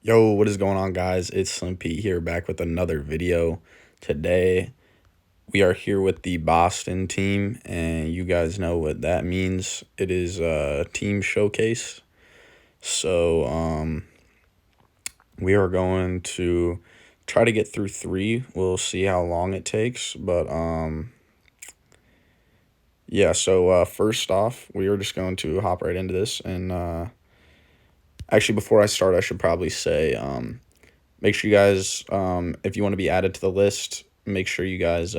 Yo, what is going on, guys? It's Slim Pete here, back with another video. Today, we are here with the Boston team, and you guys know what that means. It is a team showcase. So, we are going to try to get through three. We'll see how long it takes, but yeah. So, first off, we are just going to hop right into this, and actually, before I start, I should probably say, make sure you guys, if you want to be added to the list, make sure you guys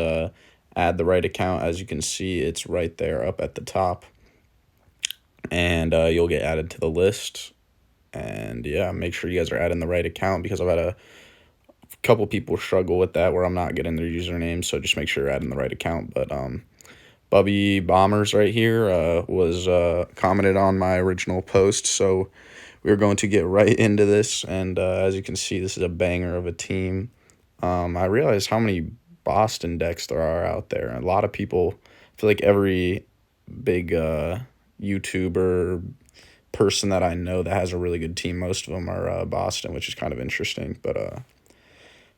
add the right account. As you can see, it's right there up at the top, and you'll get added to the list. And yeah, make sure you guys are adding the right account, because I've had a couple people struggle with that where I'm not getting their username. So just make sure you're adding the right account. But Bubby Bombers right here was commented on my original post, so we're going to get right into this. And as you can see, this is a banger of a team. I realize how many Boston decks there are out there. A lot of people, I feel like every big YouTuber person that I know that has a really good team, most of them are Boston, which is kind of interesting. But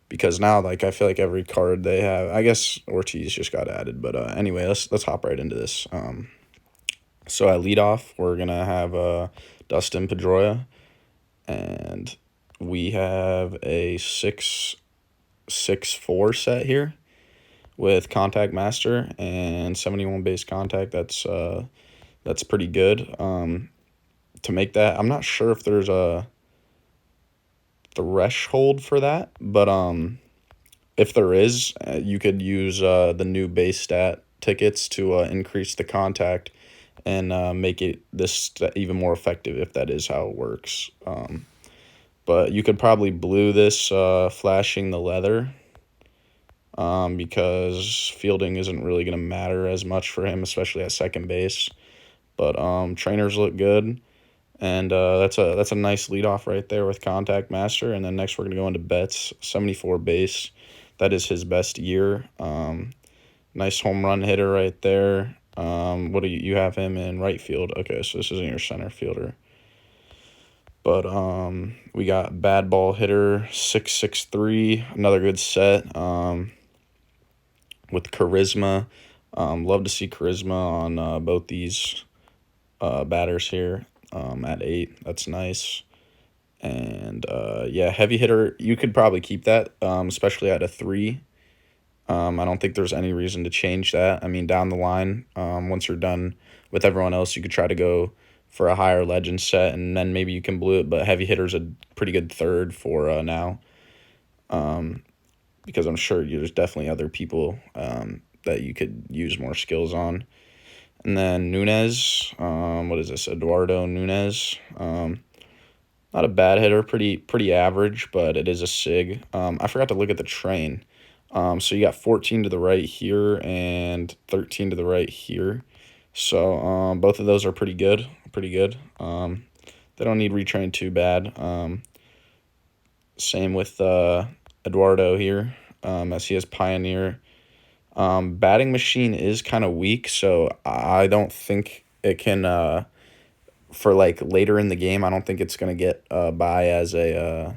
because now, like, I feel like every card they have, I guess Ortiz just got added. But anyway, let's hop right into this. So at leadoff, we're gonna have Dustin Pedroia, and we have a 6-6-4 set here with Contact Master and 71 base contact. That's pretty good. To make that, I'm not sure if there's a threshold for that, but if there is, you could use the new base stat tickets to increase the contact and make it this even more effective, if that is how it works. But you could probably blue this flashing the leather, because fielding isn't really going to matter as much for him, especially at second base. But trainers look good, and that's a nice leadoff right there with Contact Master. And then next we're going to go into Betts, 74 base. That is his best year. Nice home run hitter right there. What do you have him in right field? Okay, so this isn't your center fielder. But we got bad ball hitter 663, another good set. With charisma. Love to see charisma on both these batters here at 8. That's nice. And yeah, heavy hitter, you could probably keep that, especially at a 3. I don't think there's any reason to change that. I mean, down the line, once you're done with everyone else, you could try to go for a higher legend set, and then maybe you can blue it. But heavy hitter's a pretty good third for now, because I'm sure there's definitely other people that you could use more skills on. And then Nunez, what is this? Eduardo Nunez. Not a bad hitter, pretty average, but it is a SIG. I forgot to look at the train. So you got 14 to the right here and 13 to the right here. So both of those are pretty good. They don't need retrain too bad. Same with Eduardo here, as he has Pioneer. Batting machine is kind of weak, so I don't think it can, for like later in the game, I don't think it's going to get by as a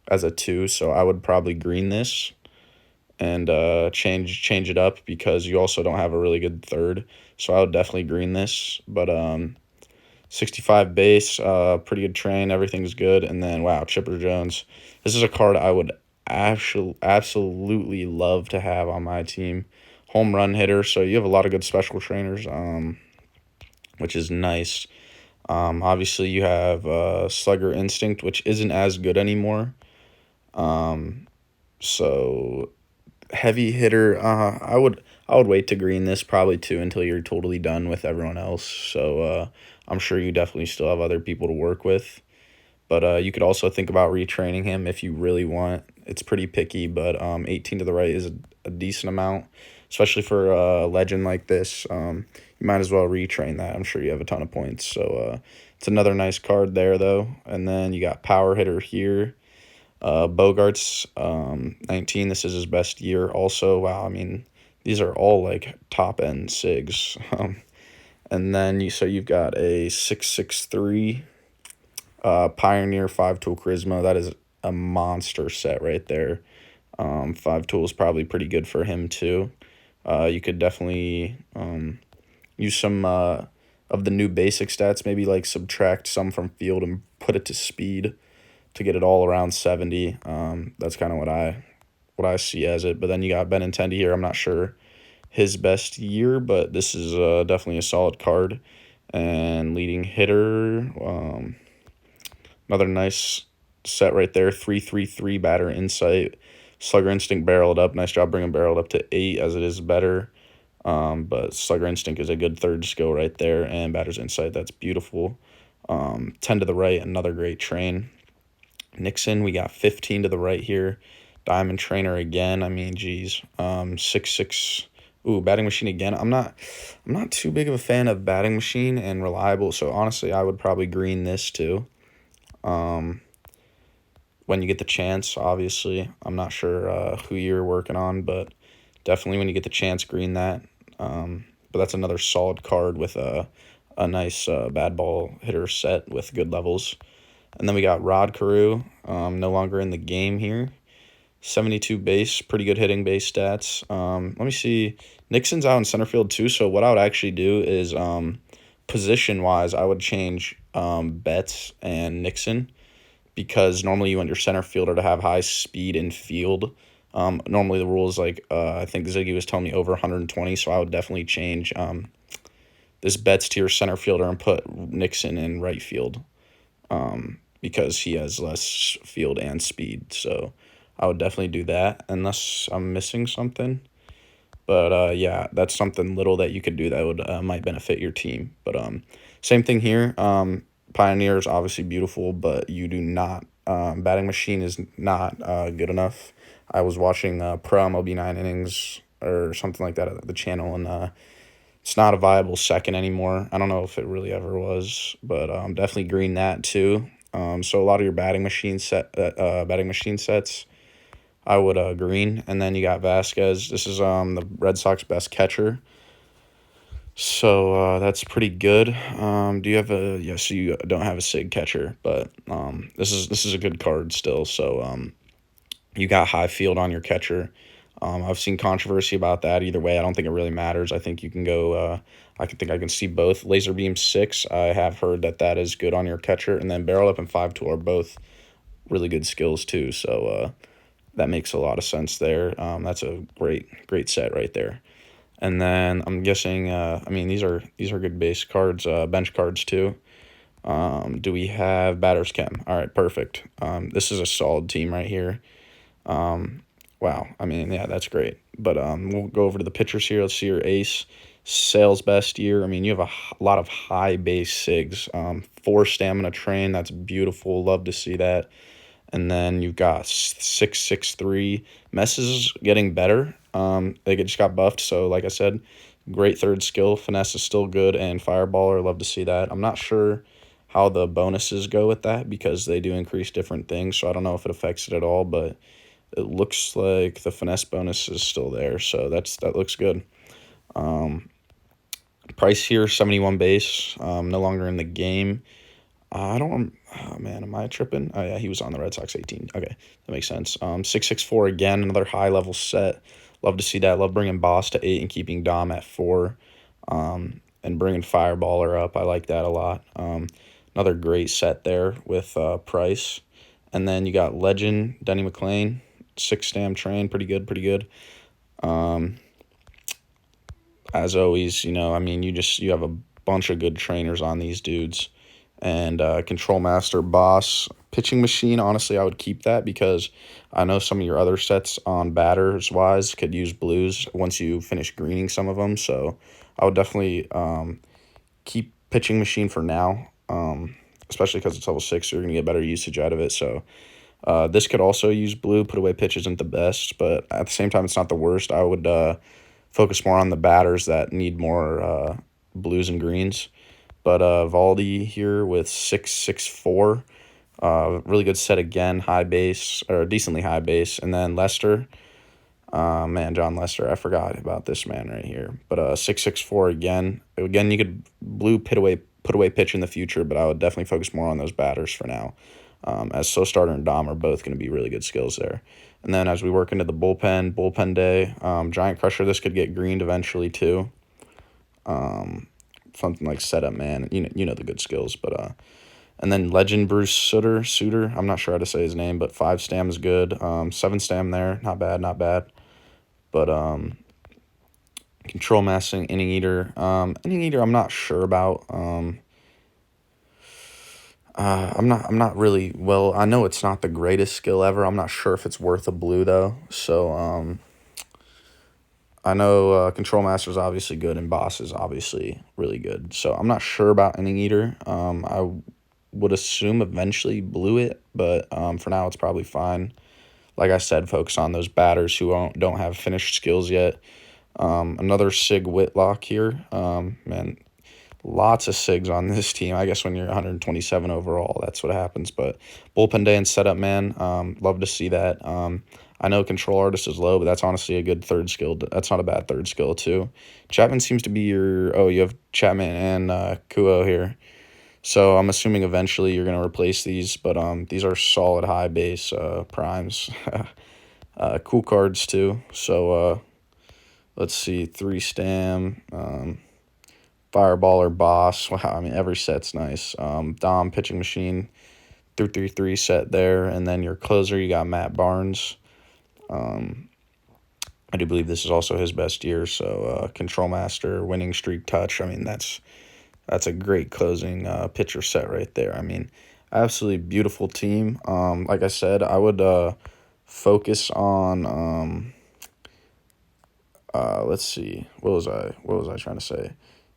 2, so I would probably green this and change it up, because you also don't have a really good third. So I would definitely green this. But 65 base, pretty good train, everything's good. And then wow, Chipper Jones. This is a card I would actually absolutely love to have on my team. Home run hitter, so you have a lot of good special trainers, which is nice. Obviously you have Slugger Instinct, which isn't as good anymore. So heavy hitter, I would wait to green this probably too until you're totally done with everyone else. So I'm sure you definitely still have other people to work with. But you could also think about retraining him if you really want. It's pretty picky, but 18 to the right is a decent amount, especially for a legend like this. You might as well retrain that. I'm sure you have a ton of points. So it's another nice card there, though. And then you got power hitter here. Bogarts, 19. This is his best year also. Wow, I mean, these are all like top end SIGs. And then you've got a 663 Pioneer 5-tool Charisma. That is a monster set right there. 5-tool is probably pretty good for him too. You could definitely use some of the new basic stats, maybe like subtract some from field and put it to speed to get it all around 70. That's kind of what I see as it. But then you got Benintendi here. I'm not sure his best year, but this is definitely a solid card. And leading hitter, another nice set right there. 3-3-3 batter insight. Slugger instinct barreled up. Nice job bringing barreled up to 8 as it is better. But Slugger instinct is a good third skill right there. And batter's insight, that's beautiful. 10 to the right, another great train. Nixon, we got 15 to the right here. Diamond Trainer again. I mean, geez. 6-6. Ooh, batting machine again. I'm not too big of a fan of batting machine and reliable, so honestly, I would probably green this too. When you get the chance, obviously. I'm not sure who you're working on, but definitely when you get the chance, green that. But that's another solid card with a nice bad ball hitter set with good levels. And then we got Rod Carew, no longer in the game here. 72 base, pretty good hitting base stats. Let me see. Nixon's out in center field too, so what I would actually do is position-wise, I would change Betts and Nixon because normally you want your center fielder to have high speed in field. Normally the rule is like, I think Ziggy was telling me over 120, so I would definitely change this Betts to your center fielder and put Nixon in right field because he has less field and speed. So I would definitely do that unless I'm missing something. But yeah, that's something little that you could do that would might benefit your team. But same thing here. Pioneer is obviously beautiful, but you do not batting machine is not good enough. I was watching Pro Mlb9innings or something like that at the channel, and it's not a viable second anymore. I don't know if it really ever was, but definitely green that too. So a lot of your batting machine sets I would green. And then you got Vasquez. This is the Red Sox best catcher. So that's pretty good. Do you have a yes? You don't have a Sig catcher, but this is a good card still. So you got high field on your catcher. I've seen controversy about that. Either way, I don't think it really matters. I think you can go. I can see both. Laser beam 6. I have heard that is good on your catcher, and then barrel up and 5-tool are both really good skills too. So that makes a lot of sense there. That's a great set right there. And then I'm guessing. I mean, these are good base cards, bench cards too. Do we have batter's chem? All right, perfect. This is a solid team right here. Wow. I mean, yeah, that's great. But we'll go over to the pitchers here. Let's see your ace. Sales best year. I mean, you have a lot of high base SIGs. 4 stamina train. That's beautiful. Love to see that. And then you've got 6-6-3. Mess is getting better. They just got buffed. So, like I said, great third skill. Finesse is still good. And Fireballer, love to see that. I'm not sure how the bonuses go with that because they do increase different things. So I don't know if it affects it at all. But it looks like the finesse bonus is still there. So that looks good. Price here, 71 base. No longer in the game. I don't. Oh man, am I tripping? Oh yeah, he was on the Red Sox 18. Okay, that makes sense. 6-6-4 again, another high level set. Love to see that. Love bringing Boss to 8 and keeping Dom at 4. And bringing Fireballer up. I like that a lot. Another great set there with Price. And then you got Legend, Denny McClain, 6 stam train, pretty good. As always, I mean, you have a bunch of good trainers on these dudes. And Control Master, Boss, Pitching Machine, honestly, I would keep that because I know some of your other sets on batters-wise could use blues once you finish greening some of them. So I would definitely keep Pitching Machine for now, especially because it's level 6, so you're going to get better usage out of it. So this could also use blue. Put away pitch isn't the best, but at the same time, it's not the worst. I would focus more on the batters that need more blues and greens. But Valdi here with 6-6-4. Really good set again, high base, or decently high base. And then Lester. Man, John Lester, I forgot about this man right here. But 6-6-4 again. Again, you could blue put away put away pitch in the future, but I would definitely focus more on those batters for now. As slow starter and Dom are both going to be really good skills there. And then as we work into the bullpen day, Giant Crusher, this could get greened eventually too. Something like Setup Man, you know the good skills, but and then Legend Bruce Suter. I'm not sure how to say his name, but 5 stam is good. 7 stam there, not bad, not bad. But Control Mastering, Inning Eater. Inning Eater, I'm not sure about. I'm not really well. I know it's not the greatest skill ever. I'm not sure if it's worth a blue though. So I know Control Master is obviously good and Boss is obviously really good. So I'm not sure about Inning Eater. I would assume eventually blue it, but for now it's probably fine. Like I said, focus on those batters who don't have finished skills yet. Another Sig Whitlock here. Man, lots of SIGs on this team. I guess when you're 127 overall, that's what happens. But bullpen day and setup man, love to see that. I know control artist is low, but that's honestly a good third skill. That's not a bad third skill too. Chapman seems to be your. Oh, you have Chapman and Kuo here. So I'm assuming eventually you're gonna replace these, but these are solid high base primes. Cool cards too. So let's see, 3 stam. Fireball or Boss. Wow, I mean, every set's nice. Dom, Pitching Machine, 3-3-3 set there. And then your closer, you got Matt Barnes. I do believe this is also his best year. So Control Master, Winning Streak, Touch. I mean, that's a great closing pitcher set right there. I mean, absolutely beautiful team. Like I said, I would focus on let's see, what was I trying to say?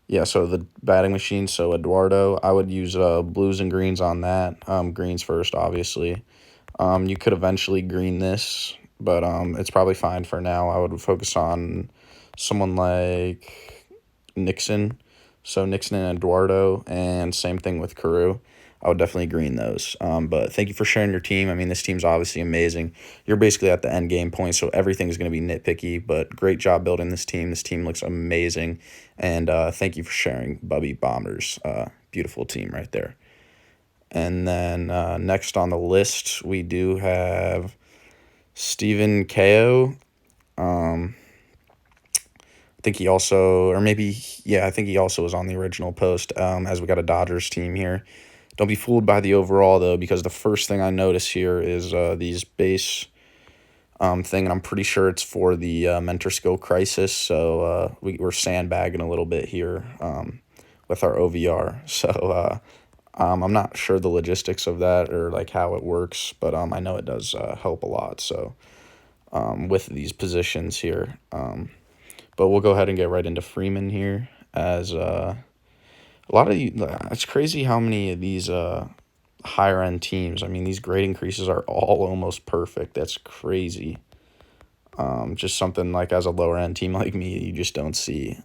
Yeah, so the batting machine, so Eduardo, I would use blues and greens on that. Greens first, obviously. You could eventually green this, but it's probably fine for now. I would focus on someone like Nixon. So Nixon and Eduardo, and same thing with Carew. I would definitely green those. But thank you for sharing your team. I mean, this team's obviously amazing. You're basically at the end game point, so everything's going to be nitpicky, but great job building this team. This team looks amazing. And thank you for sharing, Bubby Bombers. Beautiful team right there. And then next on the list, we do have Stephen Ko. I think he also, or maybe, yeah, I think he also was on the original post as we got a Dodgers team here. Don't be fooled by the overall, though, because the first thing I notice here is these base thing, and I'm pretty sure it's for the mentor skill crisis, so we're sandbagging a little bit here with our OVR. So I'm not sure the logistics of that or like how it works, but I know it does help a lot, so with these positions here. But we'll go ahead and get right into Freeman here as a lot of it's crazy how many of these higher end teams. I mean, these grade increases are all almost perfect. That's crazy. Just something like as a lower end team like me, you just don't see.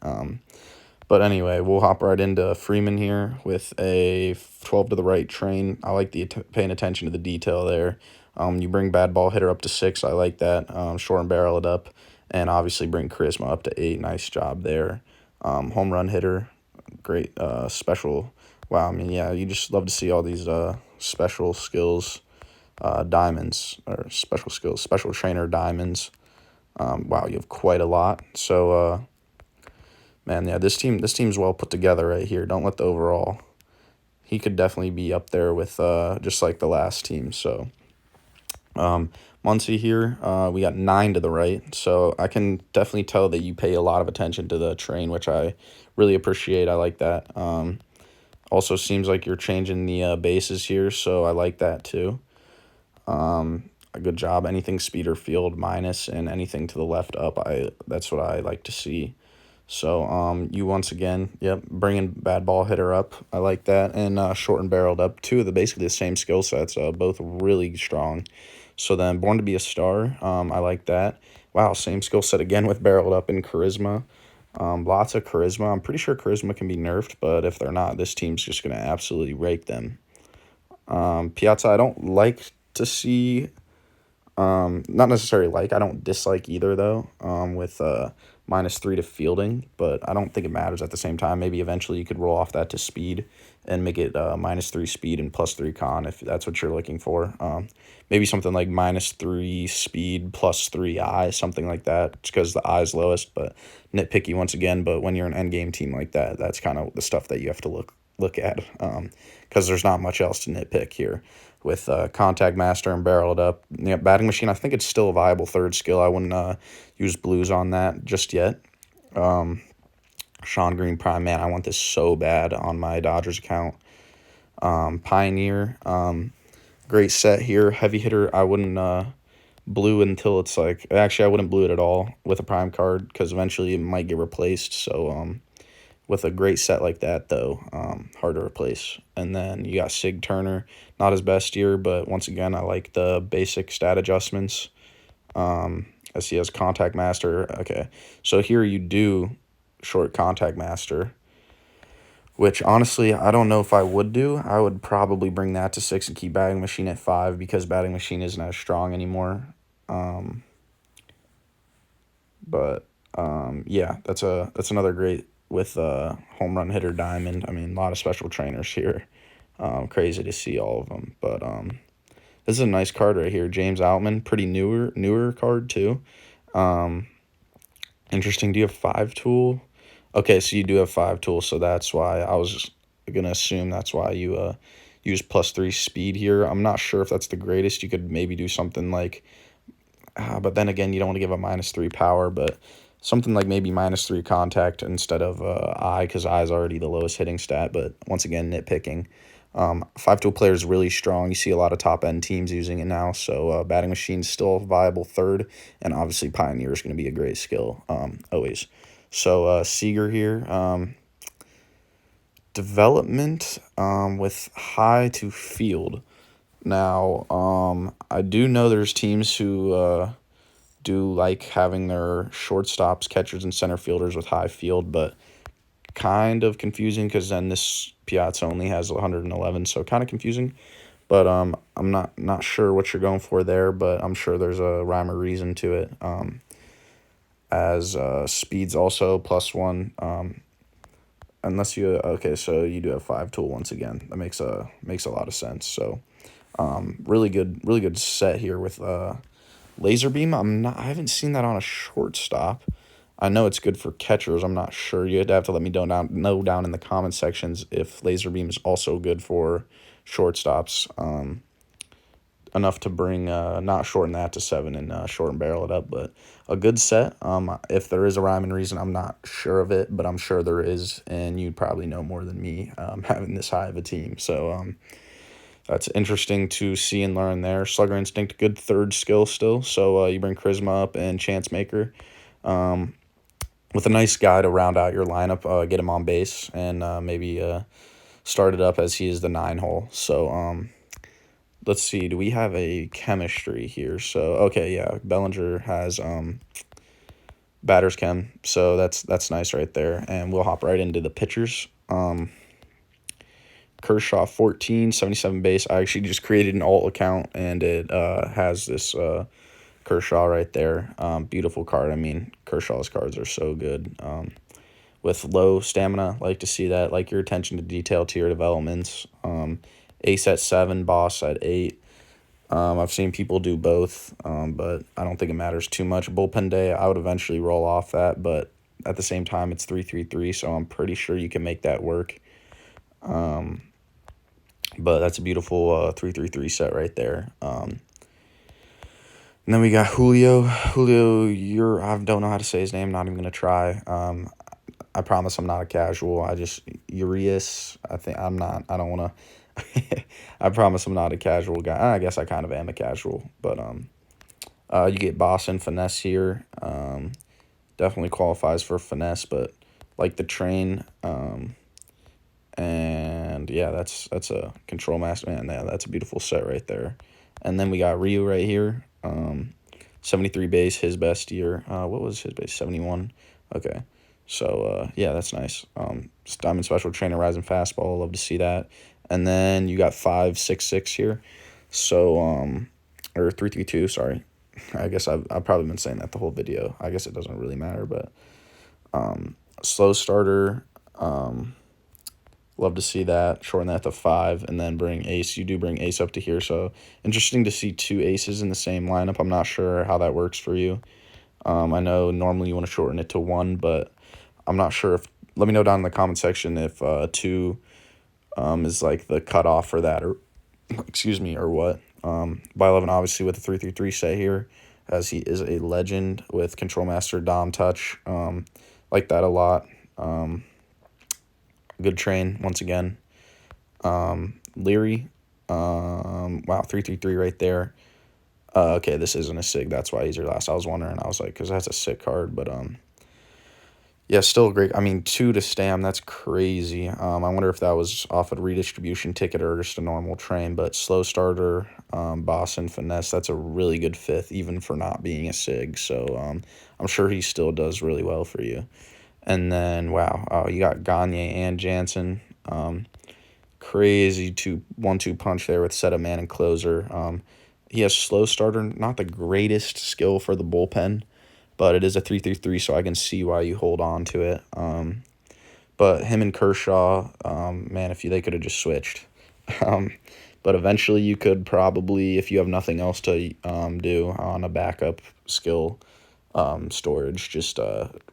But anyway, we'll hop right into Freeman here with a 12 to the right train. I like the paying attention to the detail there. You bring bad ball hitter up to 6. I like that. Short and barrel it up, and obviously bring charisma up to 8. Nice job there. Home run hitter, great. Special. Wow. I mean, yeah, you just love to see all these special skills, diamonds or special skills, special trainer diamonds. Wow, you have quite a lot. So. Man, yeah, this team's well put together right here. Don't let the overall. He could definitely be up there with just like the last team. So, Muncie here, we got 9 to the right. So I can definitely tell that you pay a lot of attention to the train, which I really appreciate. I like that. Also seems like you're changing the bases here, so I like that too. A good job. Anything speed or field minus, and anything to the left up. That's what I like to see. So you once again, yep, bringing bad ball hitter up. I like that, and short and barreled up. Two of the basically the same skill sets, both really strong. So then born to be a star. I like that. Wow, same skill set again with barreled up and charisma. Lots of charisma. I'm pretty sure charisma can be nerfed, but if they're not, this team's just gonna absolutely rake them. Piazza, I don't like to see. Not necessarily like. I don't dislike either though. With -3 to fielding, but I don't think it matters at the same time. Maybe eventually you could roll off that to speed and make it -3 speed and +3 con if that's what you're looking for. Maybe something like -3 speed +3 eye, something like that, just because the eye's lowest, but nitpicky once again. But when you're an endgame team like that, that's kind of the stuff that you have to look at, because there's not much else to nitpick here. With Contact Master and Barrel It Up. Yeah, Batting Machine, I think it's still a viable third skill. I wouldn't use blues on that just yet. Sean Green Prime, man, I want this so bad on my Dodgers account. Pioneer, great set here. Heavy Hitter, I wouldn't blue until it's like, actually I wouldn't blue it at all with a prime card, because eventually it might get replaced. So with a great set like that, though, hard to replace. And then you got Sig Turner, not his best year, but once again, I like the basic stat adjustments. As he has Contact Master. Okay, so here you do short Contact Master, which honestly, I don't know if I would do. I would probably bring that to 6 and keep Batting Machine at 5, because Batting Machine isn't as strong anymore. Yeah, that's another great with Home Run Hitter Diamond. I mean, a lot of special trainers here. Crazy to see all of them. But this is a nice card right here. James Outman, pretty newer card too. Interesting. Do you have 5 tool? Okay, so you do have 5 tools, so that's why I was gonna assume that's why you use +3 speed here. I'm not sure if that's the greatest. You could maybe do something like, but then again, you don't want to give a -3 power, but something like maybe -3 contact instead of eye, because eye is already the lowest hitting stat. But once again, nitpicking. 5-tool player is really strong. You see a lot of top-end teams using it now, so Batting Machine's still a viable third, and obviously Pioneer is going to be a great skill, always. So Seager here, development with high to field. Now, I do know there's teams who do like having their shortstops, catchers, and center fielders with high field, but kind of confusing, because then this Piazza only has 111, so kind of confusing. But I'm not sure what you're going for there, but I'm sure there's a rhyme or reason to it. As speed's also +1. Unless you okay, so you do have 5 tool once again. That makes a lot of sense. So really good set here with laser beam. I haven't seen that on a shortstop. I know it's good for catchers. I'm not sure. You'd have to let me know down in the comment sections if laser beam is also good for shortstops. Enough to bring not shorten that to 7 and shorten Barrel It Up, but a good set. If there is a rhyme and reason, I'm not sure of it, but I'm sure there is, and you'd probably know more than me, having this high of a team. So that's interesting to see and learn there. Slugger Instinct, good third skill still. So you bring Charisma up and Chance Maker. With a nice guy to round out your lineup, get him on base, and maybe start it up as he is the 9 hole. So let's see, do we have a chemistry here? So okay, yeah, Bellinger has batter's chem, so that's nice right there. And we'll hop right into the pitchers. Kershaw 14, 77 base. I actually just created an alt account, and it has this Kershaw right there. Beautiful card. I mean, Kershaw's cards are so good. With low stamina, like to see that. Like your attention to detail to your developments. Ace at 7, boss at 8. I've seen people do both, but I don't think it matters too much. Bullpen day, I would eventually roll off that, but at the same time, it's 3-3-3, so I'm pretty sure you can make that work. But that's a beautiful 3-3-3 set right there. And then we got Julio. I don't know how to say his name. Not even gonna try. I promise I'm not a casual. Urias. I think I'm not. I don't wanna. I promise I'm not a casual guy. I guess I kind of am a casual, but you get Boston finesse here. Definitely qualifies for finesse, but like the train. And yeah, that's a control master, man. Yeah, that's a beautiful set right there. And then we got Ryu right here. 73 base, his best year. What was his base? 71. Okay. So yeah, that's nice. Diamond Special Trainer, Rising Fastball. Love to see that. And then you got 5-6-6 here. So or 3-3-2. Sorry. I guess I've probably been saying that the whole video. I guess it doesn't really matter, but Slow starter. Love to see that. Shorten that to 5, and then bring ace. You do bring ace up to here, so interesting to see 2 aces in the same lineup. I'm not sure how that works for you. I know normally you want to shorten it to 1, but I'm not sure if. Let me know down in the comment section if 2 is like the cutoff for that, or excuse me, or what. By 11, obviously with the 333 set here, as he is a legend with Control Master Dom Touch. Like that a lot. Good train once again. Leary. Wow, 333 right there. Okay, this isn't a SIG. That's why he's your last. I was wondering. I was like, because that's a sick card, but yeah, still great. I mean, 2 to Stam. That's crazy. I wonder if that was off a redistribution ticket or just a normal train. But slow starter, boss and finesse. That's a really good 5th, even for not being a SIG. So I'm sure he still does really well for you. And then wow, you got Gagne and Jansen. Crazy 1-2 punch there with setup man and closer. He has slow starter, not the greatest skill for the bullpen, but it is a 3-3-3, so I can see why you hold on to it. But him and Kershaw, man, if they could have just switched. But eventually you could probably, if you have nothing else to do on a backup skill storage, just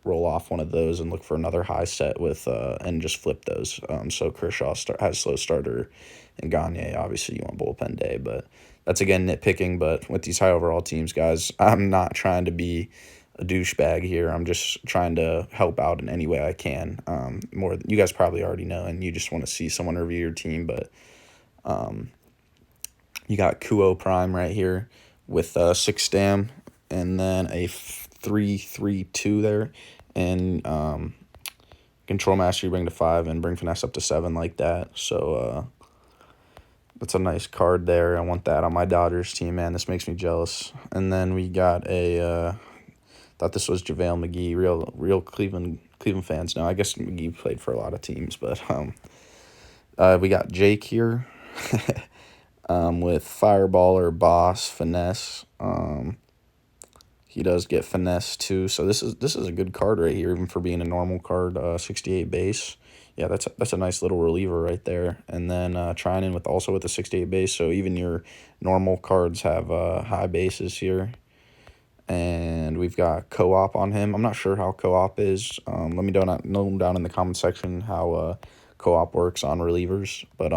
roll off one of those and look for another high set with and just flip those. So Kershaw has slow starter, and Gagne obviously you want bullpen day, but that's again nitpicking. But with these high overall teams, guys, I'm not trying to be a douchebag here. I'm just trying to help out in any way I can. More you guys probably already know, and you just want to see someone review your team, but you got Kuo Prime right here with 6 Stam, and then a 3-3-2 there, and Control Master you bring to 5 and bring Finesse up to 7 like that. So that's a nice card there. I want that on my Dodgers team, man. This makes me jealous. And then we got a thought this was JaVale McGee, real Cleveland fans. No, I guess McGee played for a lot of teams, but we got Jake here. With Fireball or Boss, Finesse. He does get Finesse too, so this is a good card right here, even for being a normal card. 68 base. Yeah, that's a nice little reliever right there. And then trying in with the 68 base, so even your normal cards have high bases here. And we've got co-op on him. I'm not sure how co-op is. Let me know down in the comment section how co-op works on relievers. But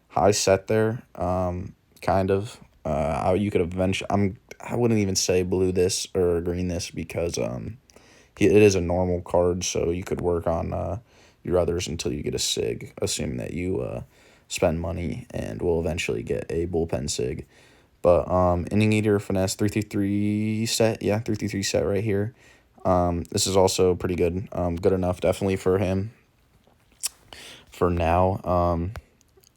high set there, kind of. You could eventually. I wouldn't even say blue this or green this because it is a normal card, so you could work on your others until you get a SIG, assuming that you spend money and will eventually get a bullpen SIG. But inning eater finesse 3-3-3 set, yeah, 3-3-3 set right here. This is also pretty good. Good enough definitely for him. For now,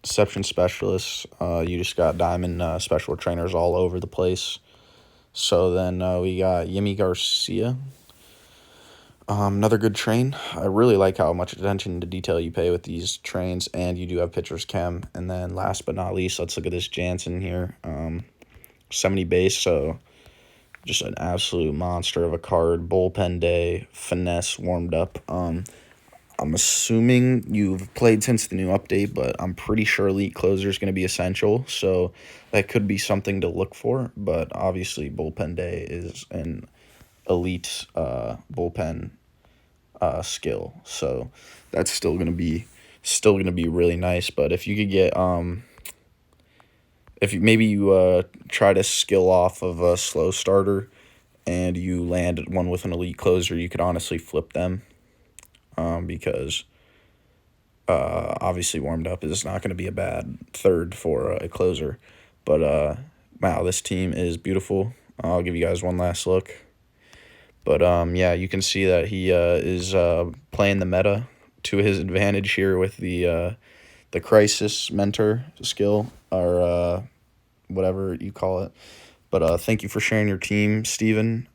deception specialists. You just got diamond special trainers all over the place. So then we got Yimi Garcia. Another good train. I really like how much attention to detail you pay with these trains, and you do have pitcher's chem. And then last but not least, let's look at this Jansen here. 70 base, so just an absolute monster of a card. Bullpen day, finesse warmed up. I'm assuming you've played since the new update, but I'm pretty sure Elite Closer is going to be essential, so that could be something to look for. But obviously, Bullpen Day is an elite bullpen skill, so that's still going to be really nice. But if you could get if you maybe you try to skill off of a slow starter and you land one with an elite closer, you could honestly flip them. Because obviously warmed up is not going to be a bad third for a closer. But wow, this team is beautiful. I'll give you guys one last look. But yeah, you can see that he is playing the meta to his advantage here with the crisis mentor skill, or whatever you call it. But thank you for sharing your team, Steven.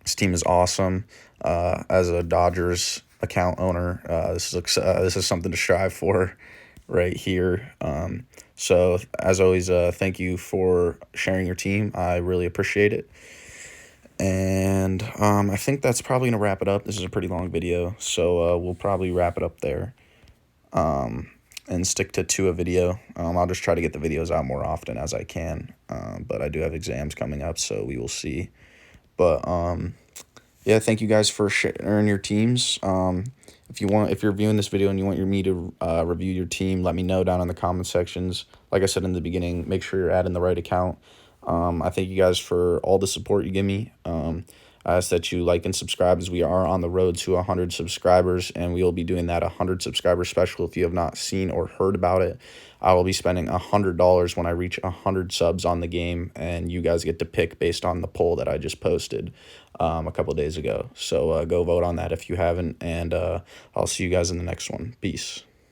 This team is awesome. As a Dodgers account owner, this is something to strive for right here. So as always, thank you for sharing your team. I really appreciate it. And I think that's probably gonna wrap it up. This is a pretty long video, so we'll probably wrap it up there. And stick to two a video. I'll just try to get the videos out more often as I can. But I do have exams coming up, so we will see. But yeah, thank you guys for sharing your teams. If you're viewing this video and you want me to review your team, let me know down in the comment sections. Like I said in the beginning, make sure you're adding the right account. I thank you guys for all the support you give me. I ask that you like and subscribe, as we are on the road to 100 subscribers, and we will be doing that 100 subscriber special. If you have not seen or heard about it, I will be spending $100 when I reach 100 subs on the game, and you guys get to pick based on the poll that I just posted a couple days ago. So go vote on that if you haven't, and I'll see you guys in the next one. Peace.